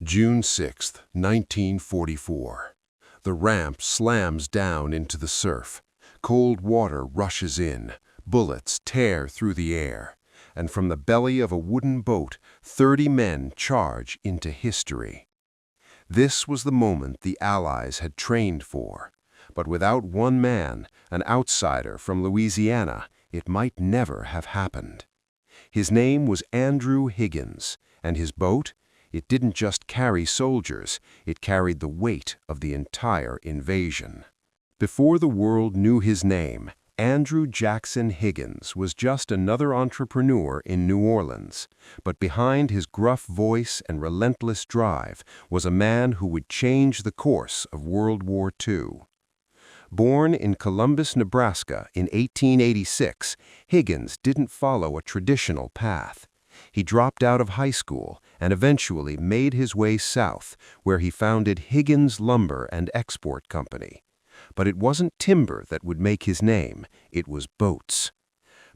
June 6, 1944. The ramp slams down into the surf. Cold water rushes in. Bullets tear through the air. And from the belly of a wooden boat, 30 men charge into history. This was the moment the Allies had trained for. But without one man, an outsider from Louisiana, it might never have happened. His name was Andrew Higgins, and his boat? It didn't just carry soldiers, it carried the weight of the entire invasion. Before the world knew his name, Andrew Jackson Higgins was just another entrepreneur in New Orleans, but behind his gruff voice and relentless drive was a man who would change the course of World War II. Born in Columbus, Nebraska in 1886, Higgins didn't follow a traditional path. He dropped out of high school and eventually made his way south, where he founded Higgins Lumber and Export Company. But it wasn't timber that would make his name, it was boats.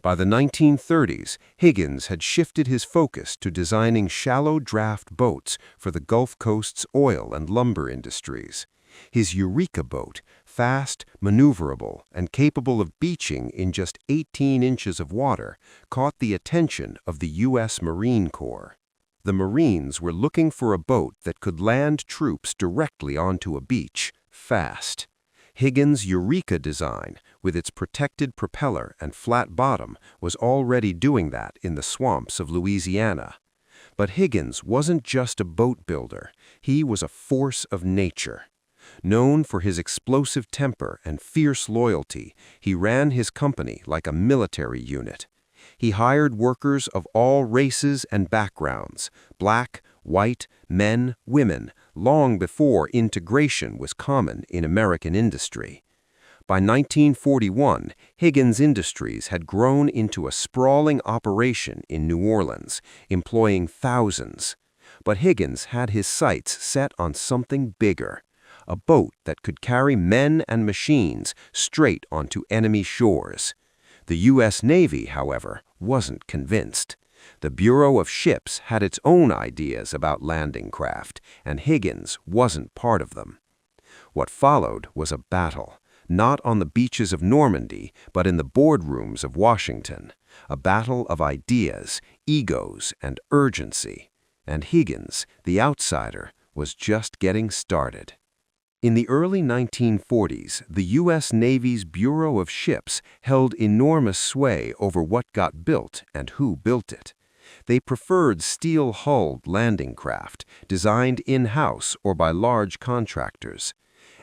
By the 1930s, Higgins had shifted his focus to designing shallow draft boats for the Gulf Coast's oil and lumber industries. His Eureka boat, fast, maneuverable, and capable of beaching in just 18 inches of water, caught the attention of the U.S. Marine Corps. The Marines were looking for a boat that could land troops directly onto a beach, fast. Higgins' Eureka design, with its protected propeller and flat bottom, was already doing that in the swamps of Louisiana. But Higgins wasn't just a boat builder, he was a force of nature. Known for his explosive temper and fierce loyalty, he ran his company like a military unit. He hired workers of all races and backgrounds, black, white, men, women, long before integration was common in American industry. By 1941, Higgins Industries had grown into a sprawling operation in New Orleans, employing thousands. But Higgins had his sights set on something bigger. A boat that could carry men and machines straight onto enemy shores. The U.S. Navy, however, wasn't convinced. The Bureau of Ships had its own ideas about landing craft, and Higgins wasn't part of them. What followed was a battle, not on the beaches of Normandy, but in the boardrooms of Washington. A battle of ideas, egos, and urgency. And Higgins, the outsider, was just getting started. In the early 1940s, the U.S. Navy's Bureau of Ships held enormous sway over what got built and who built it. They preferred steel-hulled landing craft, designed in-house or by large contractors.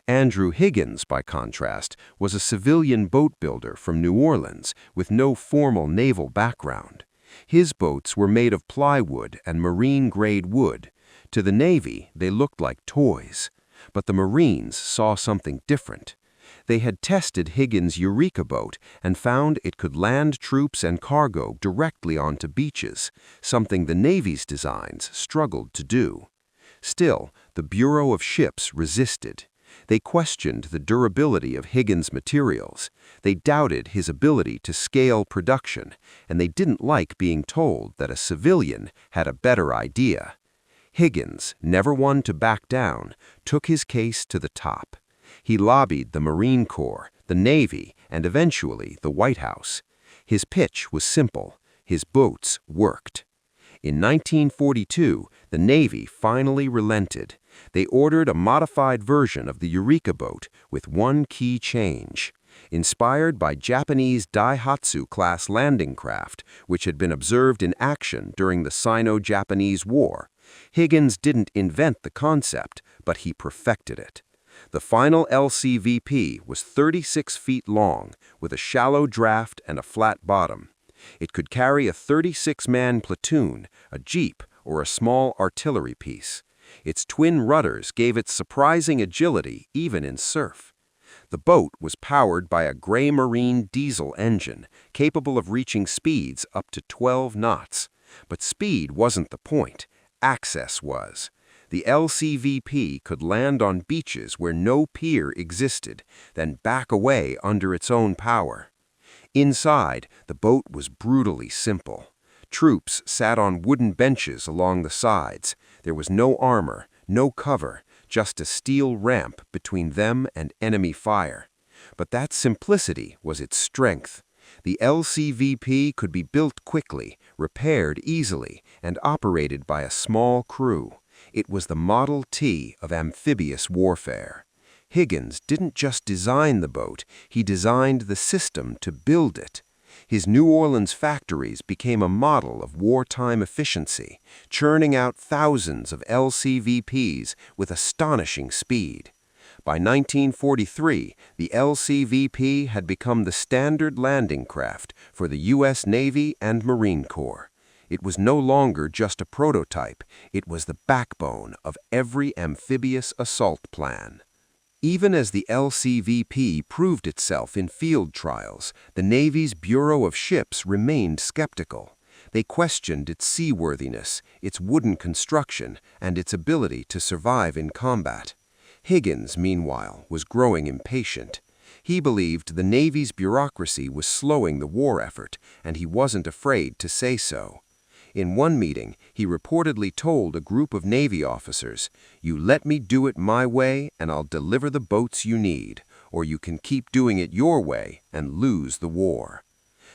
Andrew Higgins, by contrast, was a civilian boat builder from New Orleans with no formal naval background. His boats were made of plywood and marine-grade wood. To the Navy, they looked like toys. But the Marines saw something different. They had tested Higgins' Eureka boat and found it could land troops and cargo directly onto beaches, something the Navy's designs struggled to do. Still, the Bureau of Ships resisted. They questioned the durability of Higgins' materials. They doubted his ability to scale production, and they didn't like being told that a civilian had a better idea. Higgins, never one to back down, took his case to the top. He lobbied the Marine Corps, the Navy, and eventually the White House. His pitch was simple. His boats worked. In 1942, the Navy finally relented. They ordered a modified version of the Eureka boat with one key change. Inspired by Japanese Daihatsu-class landing craft, which had been observed in action during the Sino-Japanese War, Higgins didn't invent the concept, but he perfected it. The final LCVP was 36 feet long, with a shallow draft and a flat bottom. It could carry a 36-man platoon, a jeep, or a small artillery piece. Its twin rudders gave it surprising agility even in surf. The boat was powered by a gray marine diesel engine, capable of reaching speeds up to 12 knots. But speed wasn't the point. Access was. The LCVP could land on beaches where no pier existed, then back away under its own power. Inside, the boat was brutally simple. Troops sat on wooden benches along the sides. There was no armor, No cover, just a steel ramp between them and enemy fire. But that simplicity was its strength. The LCVP could be built quickly, repaired easily, and operated by a small crew. It was the Model T of amphibious warfare. Higgins didn't just design the boat, he designed the system to build it. His New Orleans factories became a model of wartime efficiency, churning out thousands of LCVPs with astonishing speed. By 1943, the LCVP had become the standard landing craft for the U.S. Navy and Marine Corps. It was no longer just a prototype, it was the backbone of every amphibious assault plan. Even as the LCVP proved itself in field trials, the Navy's Bureau of Ships remained skeptical. They questioned its seaworthiness, its wooden construction, and its ability to survive in combat. Higgins, meanwhile, was growing impatient. He believed the Navy's bureaucracy was slowing the war effort, and he wasn't afraid to say so. In one meeting, he reportedly told a group of Navy officers, "You let me do it my way and I'll deliver the boats you need, or you can keep doing it your way and lose the war."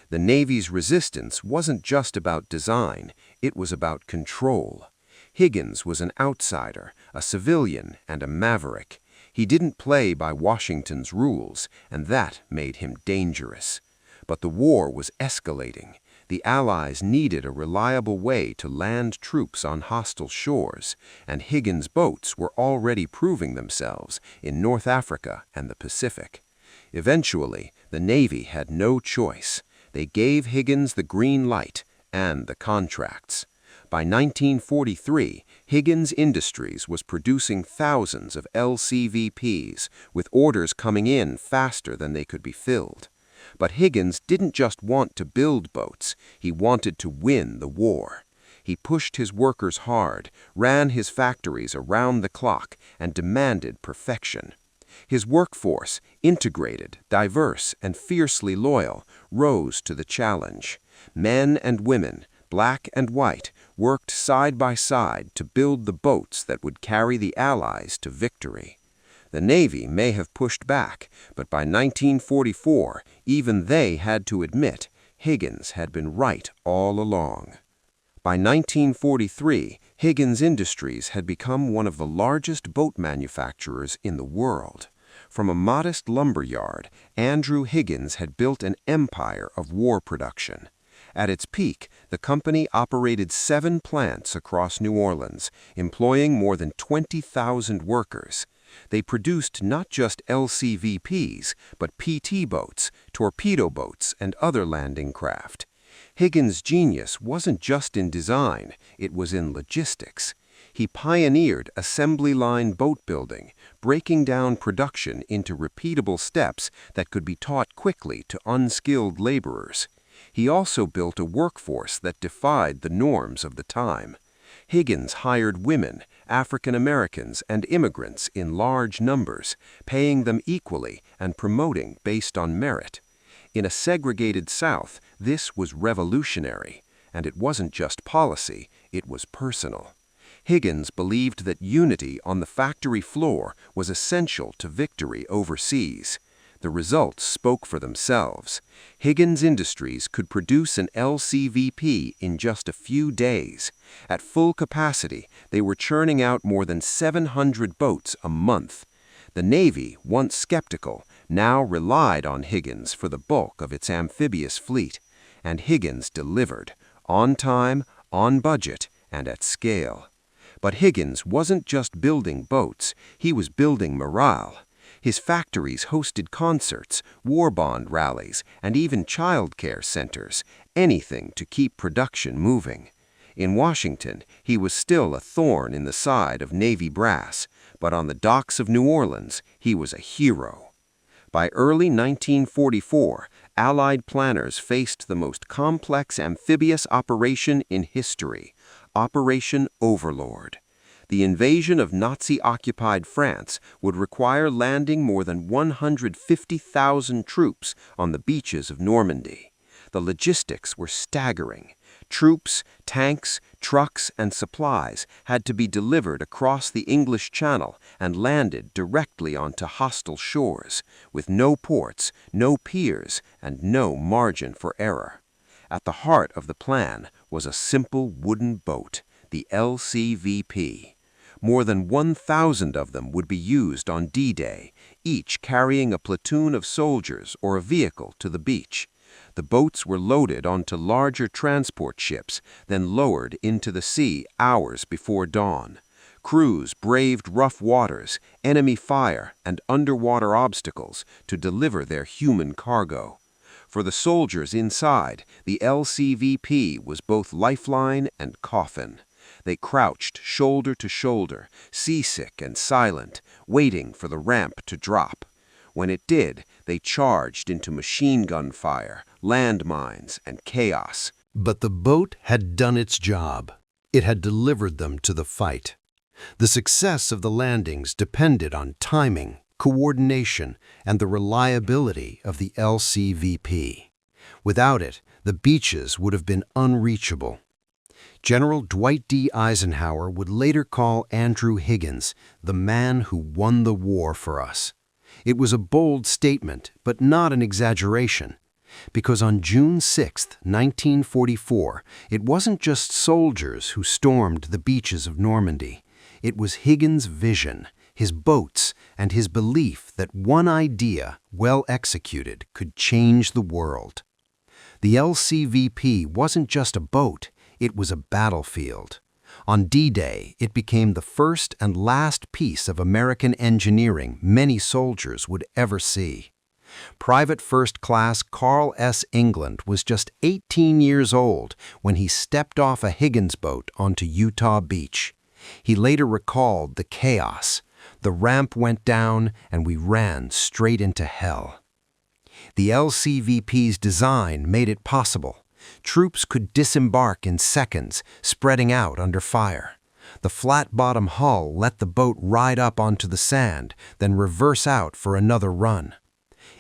The Navy's resistance wasn't just about design, it was about control. Higgins was an outsider, a civilian, and a maverick. He didn't play by Washington's rules, and that made him dangerous. But the war was escalating. The Allies needed a reliable way to land troops on hostile shores, and Higgins boats were already proving themselves in North Africa and the Pacific. Eventually, the Navy had no choice. They gave Higgins the green light and the contracts. By 1943, Higgins Industries was producing thousands of LCVPs, with orders coming in faster than they could be filled. But Higgins didn't just want to build boats, he wanted to win the war. He pushed his workers hard, ran his factories around the clock, and demanded perfection. His workforce, integrated, diverse, and fiercely loyal, rose to the challenge. Men and women, black and white, worked side by side to build the boats that would carry the Allies to victory. The Navy may have pushed back, but by 1944, even they had to admit Higgins had been right all along. By 1943, Higgins Industries had become one of the largest boat manufacturers in the world. From a modest lumber yard, Andrew Higgins had built an empire of war production. At its peak, the company operated 7 plants across New Orleans, employing more than 20,000 workers. They produced not just LCVPs, but PT boats, torpedo boats, and other landing craft. Higgins' genius wasn't just in design, it was in logistics. He pioneered assembly line boat building, breaking down production into repeatable steps that could be taught quickly to unskilled laborers. He also built a workforce that defied the norms of the time. Higgins hired women, African Americans, and immigrants in large numbers, paying them equally and promoting based on merit. In a segregated South, this was revolutionary, and it wasn't just policy, it was personal. Higgins believed that unity on the factory floor was essential to victory overseas. The results spoke for themselves. Higgins Industries could produce an LCVP in just a few days. At full capacity, they were churning out more than 700 boats a month. The Navy, once skeptical, now relied on Higgins for the bulk of its amphibious fleet. And Higgins delivered, on time, on budget, and at scale. But Higgins wasn't just building boats, he was building morale. His factories hosted concerts, war bond rallies, and even child care centers, anything to keep production moving. In Washington, he was still a thorn in the side of Navy brass, but on the docks of New Orleans, he was a hero. By early 1944, Allied planners faced the most complex amphibious operation in history, Operation Overlord. The invasion of Nazi-occupied France would require landing more than 150,000 troops on the beaches of Normandy. The logistics were staggering. Troops, tanks, trucks and supplies had to be delivered across the English Channel and landed directly onto hostile shores, with no ports, no piers, and no margin for error. At the heart of the plan was a simple wooden boat, the LCVP. More than 1,000 of them would be used on D-Day, each carrying a platoon of soldiers or a vehicle to the beach. The boats were loaded onto larger transport ships, then lowered into the sea hours before dawn. Crews braved rough waters, enemy fire, and underwater obstacles to deliver their human cargo. For the soldiers inside, the LCVP was both lifeline and coffin. They crouched shoulder to shoulder, seasick and silent, waiting for the ramp to drop. When it did, they charged into machine gun fire, landmines, and chaos. But the boat had done its job. It had delivered them to the fight. The success of the landings depended on timing, coordination, and the reliability of the LCVP. Without it, the beaches would have been unreachable. General Dwight D. Eisenhower would later call Andrew Higgins the man who won the war for us. It was a bold statement, but not an exaggeration, because on June 6, 1944, it wasn't just soldiers who stormed the beaches of Normandy. It was Higgins' vision, his boats, and his belief that one idea, well executed, could change the world. The LCVP wasn't just a boat, it was a battlefield. On D-Day, it became the first and last piece of American engineering many soldiers would ever see. Private First Class Carl S. England was just 18 years old when he stepped off a Higgins boat onto Utah Beach. He later recalled the chaos. The ramp went down and we ran straight into hell. The LCVP's design made it possible. Troops could disembark in seconds, spreading out under fire. The flat-bottom hull let the boat ride up onto the sand, then reverse out for another run.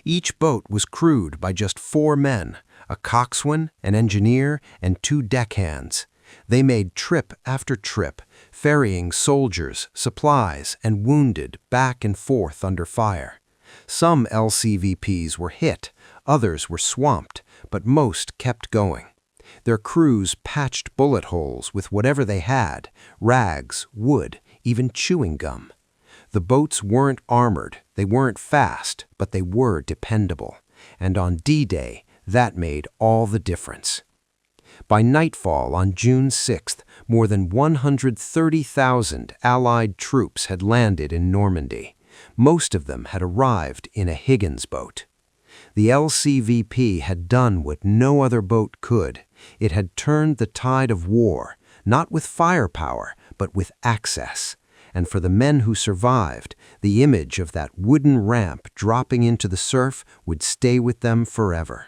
Each boat was crewed by just 4 men, a coxswain, an engineer, and 2 deckhands. They made trip after trip, ferrying soldiers, supplies, and wounded back and forth under fire. Some LCVPs were hit, others were swamped, but most kept going. Their crews patched bullet holes with whatever they had, rags, wood, even chewing gum. The boats weren't armored, they weren't fast, but they were dependable. And on D-Day, that made all the difference. By nightfall on June 6th, more than 130,000 Allied troops had landed in Normandy. Most of them had arrived in a Higgins boat. The LCVP had done what no other boat could. It had turned the tide of war, not with firepower, but with access. And for the men who survived, the image of that wooden ramp dropping into the surf would stay with them forever.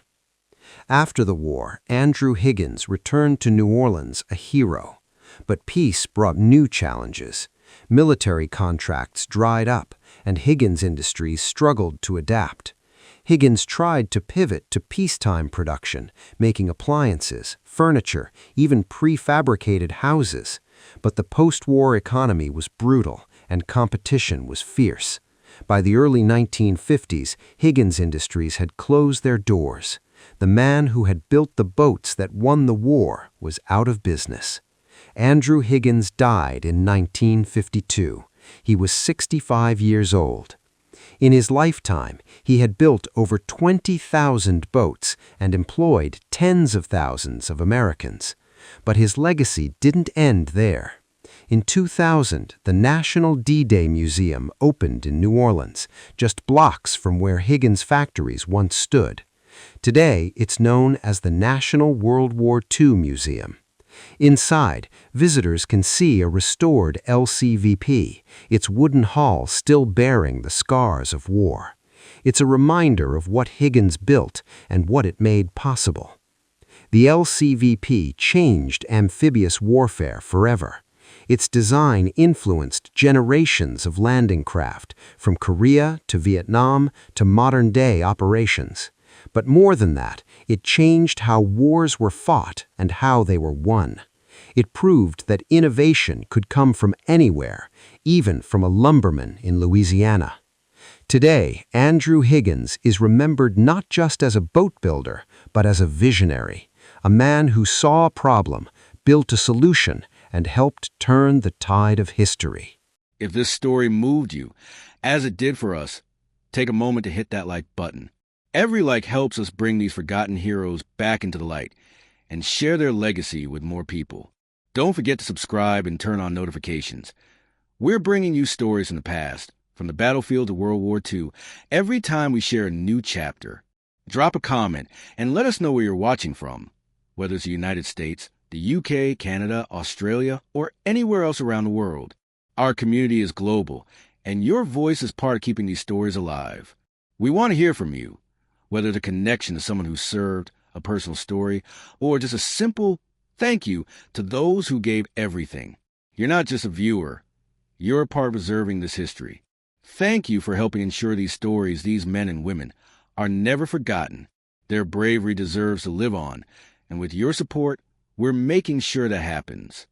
After the war, Andrew Higgins returned to New Orleans a hero. But peace brought new challenges. Military contracts dried up, and Higgins Industries struggled to adapt. Higgins tried to pivot to peacetime production, making appliances, furniture, even prefabricated houses. But the post-war economy was brutal, and competition was fierce. By the early 1950s, Higgins Industries had closed their doors. The man who had built the boats that won the war was out of business. Andrew Higgins died in 1952. He was 65 years old. In his lifetime, he had built over 20,000 boats and employed tens of thousands of Americans. But his legacy didn't end there. In 2000, the National D-Day Museum opened in New Orleans, just blocks from where Higgins factories once stood. Today, it's known as the National World War II Museum. Inside, visitors can see a restored LCVP, its wooden hull still bearing the scars of war. It's a reminder of what Higgins built and what it made possible. The LCVP changed amphibious warfare forever. Its design influenced generations of landing craft, from Korea to Vietnam to modern-day operations. But more than that, it changed how wars were fought and how they were won. It proved that innovation could come from anywhere, even from a lumberman in Louisiana. Today, Andrew Higgins is remembered not just as a boat builder, but as a visionary, a man who saw a problem, built a solution, and helped turn the tide of history. If this story moved you, as it did for us, take a moment to hit that like button. Every like helps us bring these forgotten heroes back into the light and share their legacy with more people. Don't forget to subscribe and turn on notifications. We're bringing you stories from the past, from the battlefield to World War II, every time we share a new chapter. Drop a comment and let us know where you're watching from, whether it's the United States, the UK, Canada, Australia, or anywhere else around the world. Our community is global, and your voice is part of keeping these stories alive. We want to hear from you, whether the connection to someone who served, a personal story, or just a simple thank you to those who gave everything. You're not just a viewer. You're a part of preserving this history. Thank you for helping ensure these stories, these men and women, are never forgotten. Their bravery deserves to live on, and with your support, we're making sure that happens.